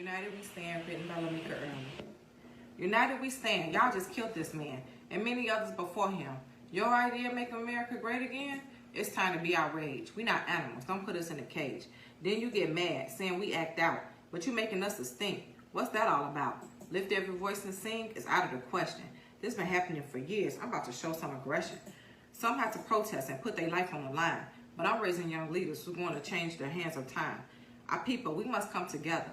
United we stand, written by Lamika Early. United we stand. Y'all just killed this man and many others before him. Your idea of making America great again? It's time to be outraged. We not animals. Don't put us in a cage. Then you get mad, saying we act out, but you making us a stink. What's that all about? Lift every voice and sing is out of the question. This been happening for years. I'm about to show some aggression. Some have to protest and put their life on the line, but I'm raising young leaders who want to change their hands of time. Our people, we must come together.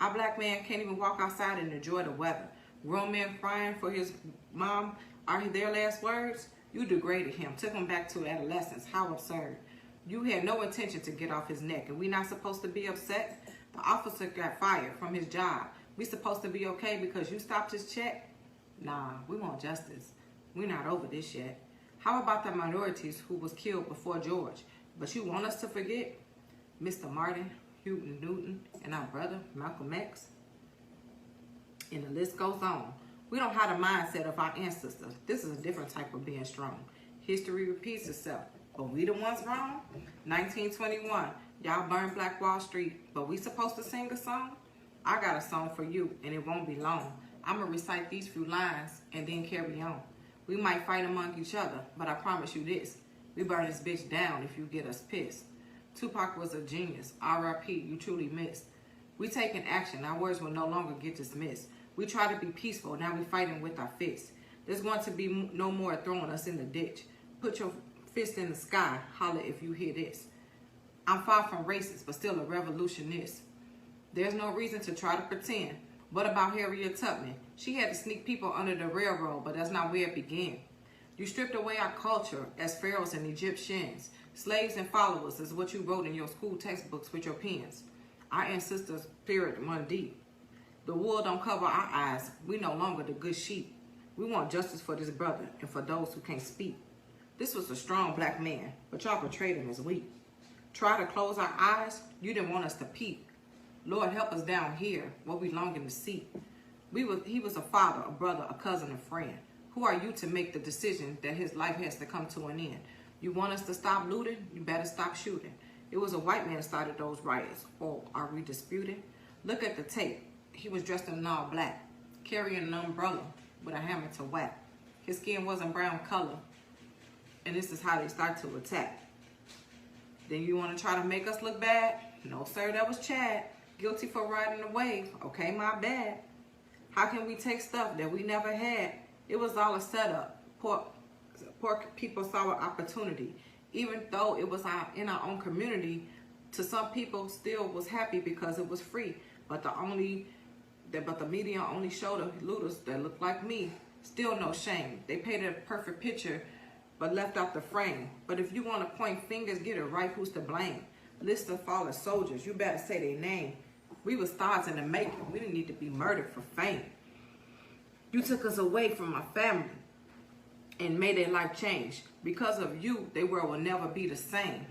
Our black man can't even walk outside and enjoy the weather. Grown men crying for his mom are their last words. You degraded him, took him back to adolescence. How absurd. You had no intention to get off his neck, and we not supposed to be upset? The officer got fired from his job. We supposed to be okay because you stopped his check? Nah, we want justice. We're not over this yet. How about the minorities who was killed before George? But you want us to forget? Mr. Martin, Houghton Newton, and our brother, Malcolm X? And the list goes on. We don't have the mindset of our ancestors. This is a different type of being strong. History repeats itself. But we the ones wrong? 1921, y'all burned Black Wall Street, but we supposed to sing a song? I got a song for you, and it won't be long. I'm going to recite these few lines and then carry on. We might fight among each other, but I promise you this. We burn this bitch down if you get us pissed. Tupac was a genius. R.I.P. You truly missed. We taking action. Our words will no longer get dismissed. We try to be peaceful. Now we fighting with our fists. There's going to be no more throwing us in the ditch. Put your fist in the sky. Holler if you hear this. I'm far from racist, but still a revolutionist. There's no reason to try to pretend. What about Harriet Tubman? She had to sneak people under the railroad, but that's not where it began. You stripped away our culture as pharaohs and Egyptians. Slaves and followers is what you wrote in your school textbooks with your pens. Our ancestors' spirit run deep. The wool don't cover our eyes. We no longer the good sheep. We want justice for this brother and for those who can't speak. This was a strong black man, but y'all portrayed him as weak. Try to close our eyes, you didn't want us to peep. Lord, help us down here, what we longing to see. He was a father, a brother, a cousin, a friend. Who are you to make the decision that his life has to come to an end? You want us to stop looting? You better stop shooting. It was a white man that started those riots. Or are we disputing? Look at the tape. He was dressed in all black, carrying an umbrella with a hammer to whack. His skin wasn't brown color. And this is how they start to attack. Then you want to try to make us look bad? No, sir, that was Chad. Guilty for riding the wave. Okay, my bad. How can we take stuff that we never had? It was all a setup. Poor people saw an opportunity. Even though it was in our own community, to some people still was happy because it was free. But the media only showed the looters that looked like me. Still no shame. They painted a perfect picture but left out the frame. But if you want to point fingers, get it right, who's to blame? List of fallen soldiers, you better say their name. We were stars in the making. We didn't need to be murdered for fame. You took us away from our family and made their life change. Because of you, their world will never be the same.